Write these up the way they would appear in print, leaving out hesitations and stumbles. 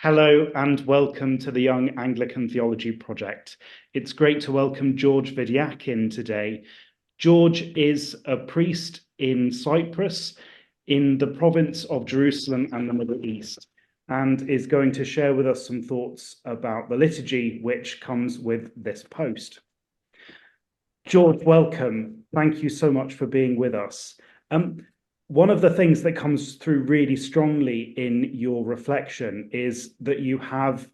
Hello and welcome to the Young Anglican Theology Project. It's great to welcome George Vidiakin today. George is a priest in Cyprus, in the province of Jerusalem and the Middle East, and is going to share with us some thoughts about the liturgy which comes with this post. George, welcome. Thank you so much for being with us. One of the things that comes through really strongly in your reflection is that you have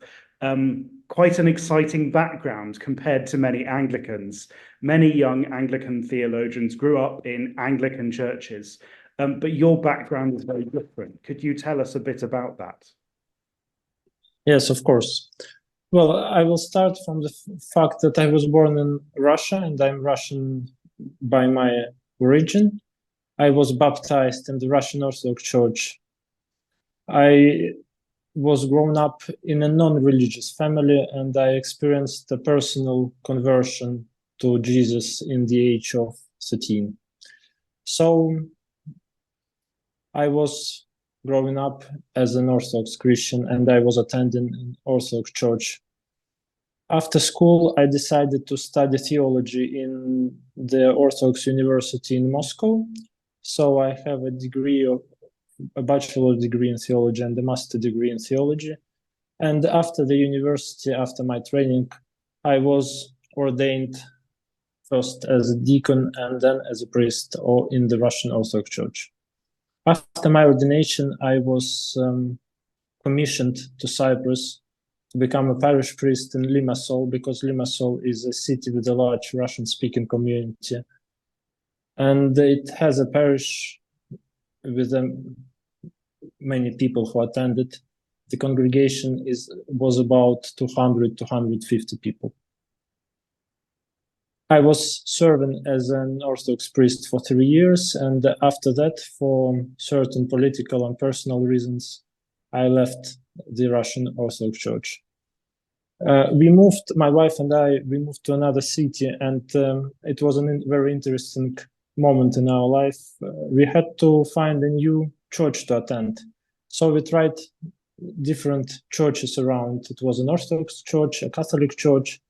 quite an exciting background compared to many Anglicans. Many young Anglican theologians grew up in Anglican churches, but your background is very different. Could you tell us a bit about that? Yes, of course. Well, I will start from the fact that I was born in Russia and I'm Russian by my origin. I was baptized in the Russian Orthodox Church. I was grown up in a non-religious family and I experienced a personal conversion to Jesus in the age of 13. So I was growing up as an Orthodox Christian and I was attending an Orthodox church. After school, I decided to study theology in the Orthodox University in Moscow. So I have a bachelor degree in theology and a master degree in theology. And after the university, after my training, I was ordained first as a deacon and then as a priest in the Russian Orthodox Church. After my ordination, I was commissioned to Cyprus to become a parish priest in Limassol, because Limassol is a city with a large Russian-speaking community. And it has a parish with many people who attended. The congregation was about 200 to 150 people. I was serving as an Orthodox priest for 3 years, and after that, for certain political and personal reasons, I left the Russian Orthodox Church. My wife and I, we moved to another city, and it was a very interesting moment in our life. We had to find a new church to attend. So we tried different churches around. It was an Orthodox church, a Catholic church,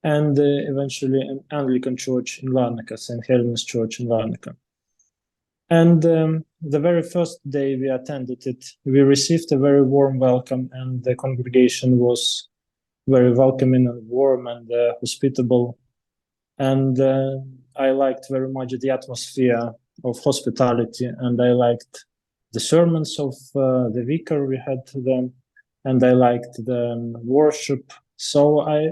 and eventually an Anglican church in Larnaca, St. Helena's Church in Larnaca. And the very first day we attended it, we received a very warm welcome, and the congregation was very welcoming and warm and hospitable. And I liked very much the atmosphere of hospitality, and I liked the sermons of the vicar we had then, and I liked the worship. So I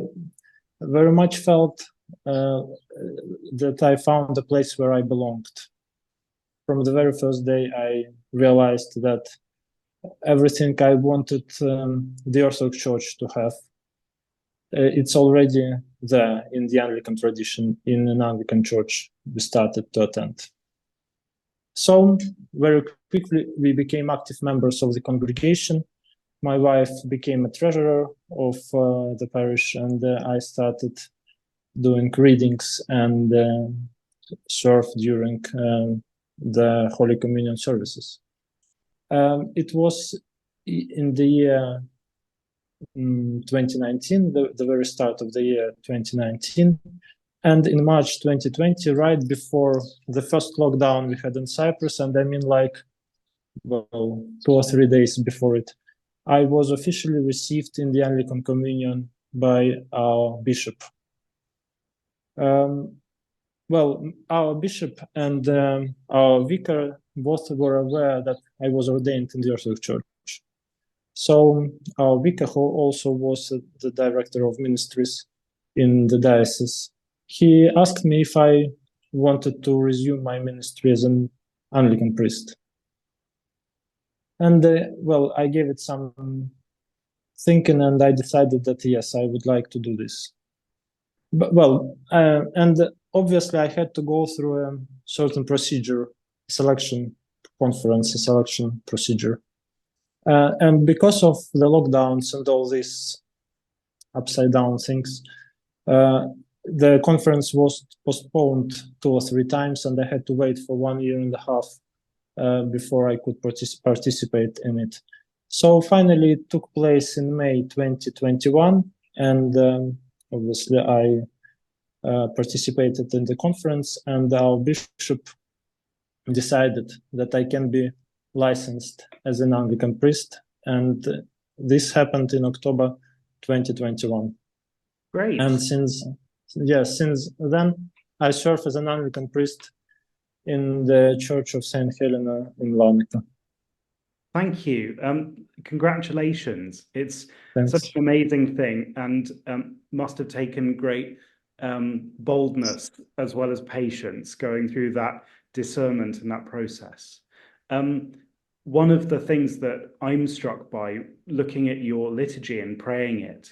very much felt that I found a place where I belonged. From the very first day, I realized that everything I wanted the Orthodox Church to have, it's already there in the Anglican tradition, in an Anglican church we started to attend. So very quickly, we became active members of the congregation. My wife became a treasurer of the parish, and I started doing readings and served during the Holy Communion services. It was in the year 2019, the very start of the year 2019. And in March 2020, right before the first lockdown we had in Cyprus, and I mean 2 or 3 days before it, I was officially received in the Anglican Communion by our bishop. Our bishop and our vicar both were aware that I was ordained in the Orthodox Church. So our vicar, who also was the director of ministries in the diocese, he asked me if I wanted to resume my ministry as an Anglican priest. And I gave it some thinking, and I decided that yes, I would like to do this. And obviously I had to go through a certain procedure, selection procedure. And because of the lockdowns and all these upside down things, the conference was postponed 2 or 3 times, and I had to wait for 1.5 years before I could participate in it. So finally, it took place in May 2021, and obviously I participated in the conference, and our bishop decided that I can be licensed as an Anglican priest, and this happened in October 2021. Great. And since then, I serve as an Anglican priest in the Church of Saint Helena in Larnaca. Thank you. Congratulations. It's Thanks. such an amazing thing, and must have taken great boldness as well as patience going through that discernment and that process. One of the things that I'm struck by looking at your liturgy and praying it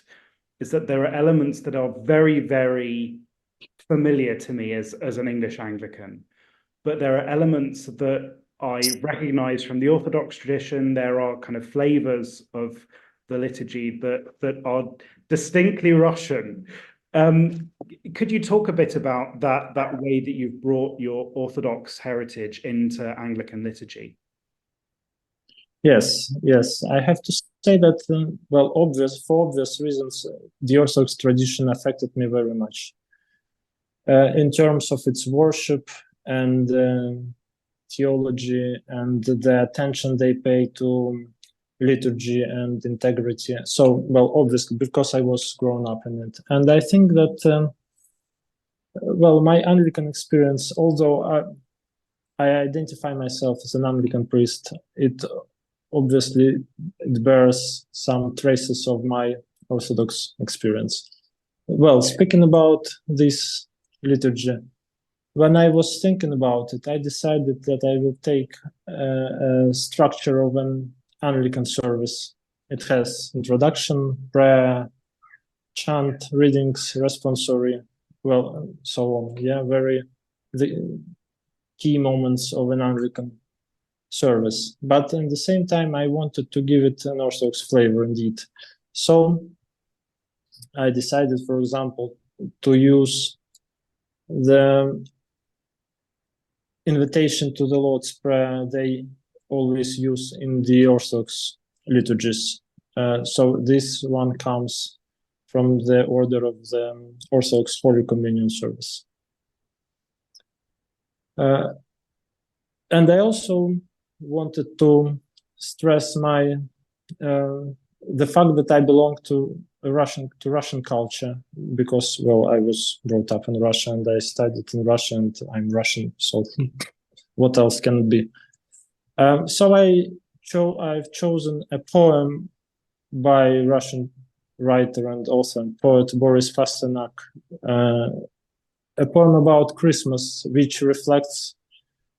is that there are elements that are very, very familiar to me as an English Anglican, but there are elements that I recognize from the Orthodox tradition. There are kind of flavors of the liturgy that are distinctly Russian. Could you talk a bit about that way that you've brought your Orthodox heritage into Anglican liturgy? Yes, I have to say that, for obvious reasons, the Orthodox tradition affected me very much in terms of its worship and theology and the attention they pay to liturgy and integrity. So, obviously, because I was grown up in it. And I think that, my Anglican experience, although I identify myself as an Anglican priest, it bears some traces of my Orthodox experience. Well, speaking about this liturgy, when I was thinking about it, I decided that I will take a structure of an Anglican service. It has introduction, prayer, chant, readings, responsory, so on. Yeah, the key moments of an Anglican service. But at the same time, I wanted to give it an Orthodox flavor indeed. So I decided, for example, to use the invitation to the Lord's Prayer they always use in the Orthodox liturgies. So this one comes from the order of the Orthodox Holy Communion service. And I also wanted to stress the fact that I belong to Russian culture because, I was brought up in Russia and I studied in Russia and I'm Russian, so what else can it be? So I've chosen a poem by Russian writer and author and poet Boris Pasternak, a poem about Christmas, which reflects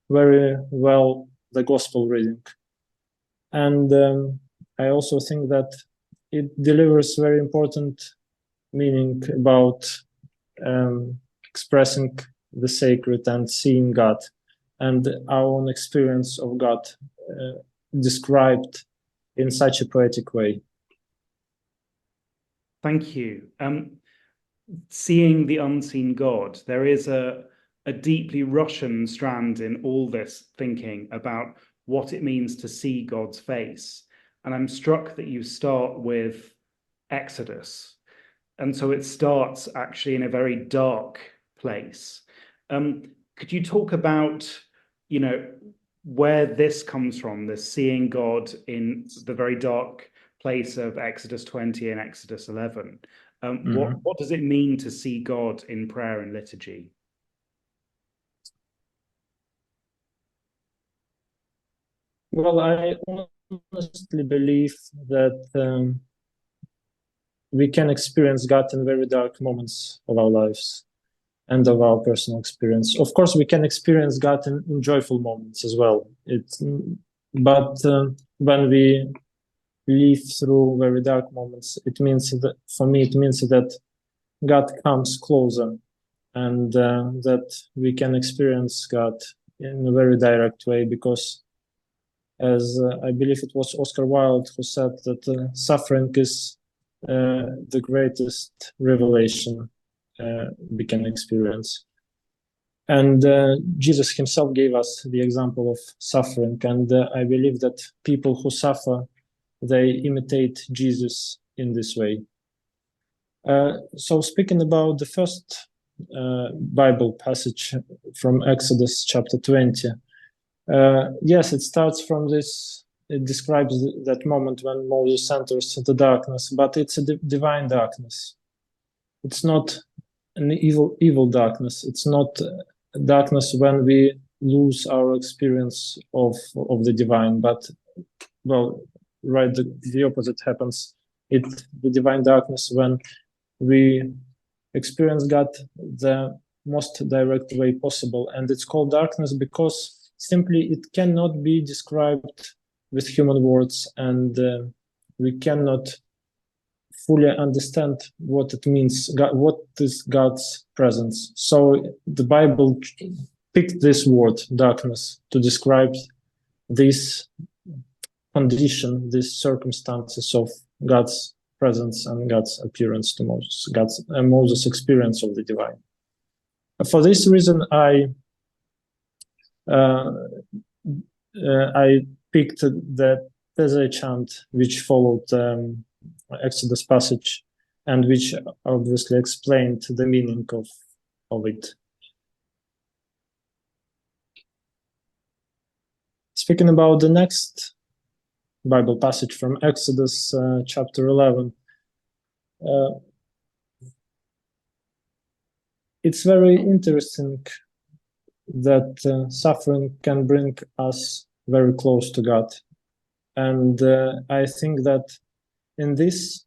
very well the gospel reading. And I also think that it delivers very important meaning about expressing the sacred and seeing God and our own experience of God described in such a poetic way. Thank you. Seeing the unseen God, there is a deeply Russian strand in all this thinking about what it means to see God's face. And I'm struck that you start with Exodus. And so it starts actually in a very dark place. Could you talk about, where this comes from, this seeing God in the very dark place of Exodus 20 and Exodus 11? What does it mean to see God in prayer and liturgy? Well, I honestly believe that we can experience God in very dark moments of our lives and of our personal experience. Of course, we can experience God in joyful moments as well. But when we live through very dark moments, it means that, for me, it means that God comes closer and that we can experience God in a very direct way because as I believe it was Oscar Wilde who said that suffering is the greatest revelation we can experience. And Jesus himself gave us the example of suffering. And I believe that people who suffer they imitate Jesus in this way. So speaking about the first Bible passage from Exodus chapter 20, yes, it starts from this, it describes that moment when Moses enters the darkness, but it's a divine darkness. It's not an evil darkness. It's not darkness when we lose our experience of the divine, but, well, right, the opposite happens. It's the divine darkness when we experience God the most direct way possible. And it's called darkness because simply it cannot be described with human words, and we cannot fully understand what it means, what is God's presence. So the Bible picked this word, darkness, to describe this condition, these circumstances of God's presence and God's appearance to Moses, Moses' experience of the divine. For this reason, I picked the Teze chant, which followed Exodus passage, and which obviously explained the meaning of it. Speaking about the next Bible passage from Exodus chapter 11, it's very interesting that suffering can bring us very close to God. And I think that in this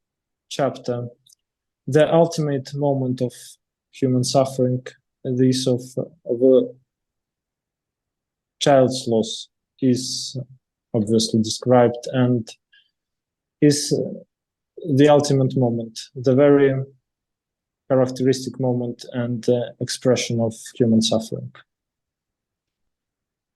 chapter, the ultimate moment of human suffering, this of a child's loss, is obviously described, and is the ultimate moment, the very characteristic moment and expression of human suffering.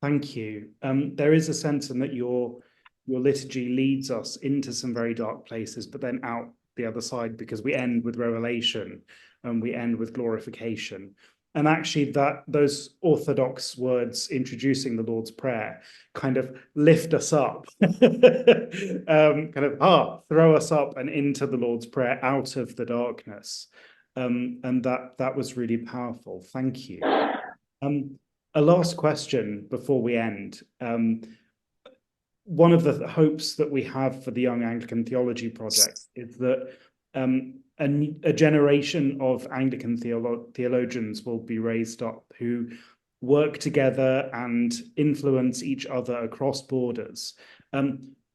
Thank you. There is a sense in that your liturgy leads us into some very dark places, but then out the other side, because we end with revelation and we end with glorification. And actually those orthodox words introducing the Lord's Prayer kind of lift us up, throw us up and into the Lord's Prayer out of the darkness. And that was really powerful. Thank you. A last question before we end. One of the hopes that we have for the Young Anglican Theology Project is that a generation of Anglican theologians will be raised up who work together and influence each other across borders.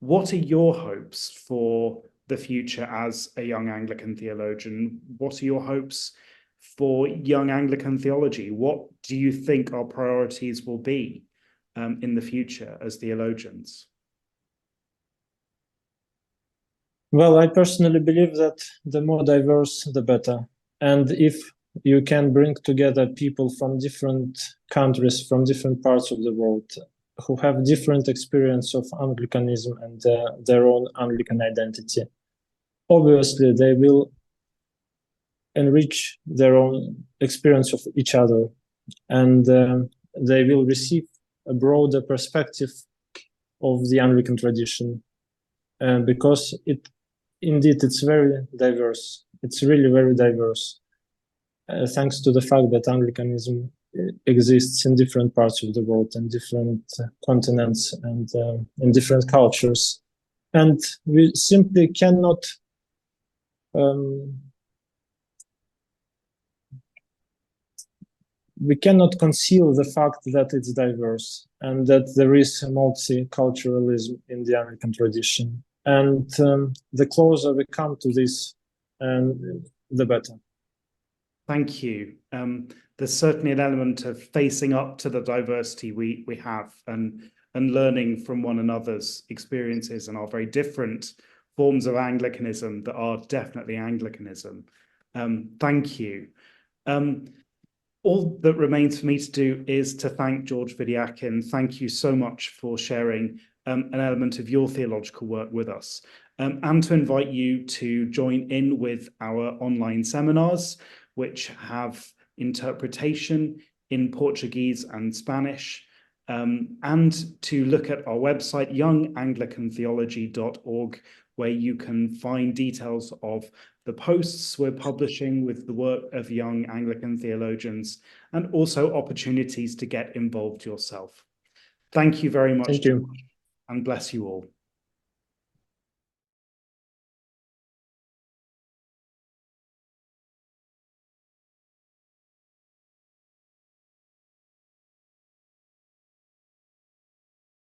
What are your hopes for the future as a young Anglican theologian? What are your hopes for young Anglican theology? What do you think our priorities will be in the future as theologians? Well, I personally believe that the more diverse, the better. And if you can bring together people from different countries, from different parts of the world, who have different experience of Anglicanism and their own Anglican identity, obviously they will enrich their own experience of each other, and they will receive a broader perspective of the Anglican tradition, because it's very diverse. It's really very diverse, thanks to the fact that Anglicanism exists in different parts of the world and different continents and in different cultures. And we simply cannot conceal the fact that it's diverse and that there is multiculturalism in the Anglican tradition. And the closer we come to this, the better. Thank you. There's certainly an element of facing up to the diversity we have and learning from one another's experiences and our very different forms of Anglicanism that are definitely Anglicanism. Thank you. All that remains for me to do is to thank George Vidiakin. Thank you so much for sharing an element of your theological work with us, and to invite you to join in with our online seminars, which have interpretation in Portuguese and Spanish. and to look at our website, younganglicantheology.org, where you can find details of the posts we're publishing with the work of young Anglican theologians, and also opportunities to get involved yourself. Thank you very much. Thank you. And bless you all.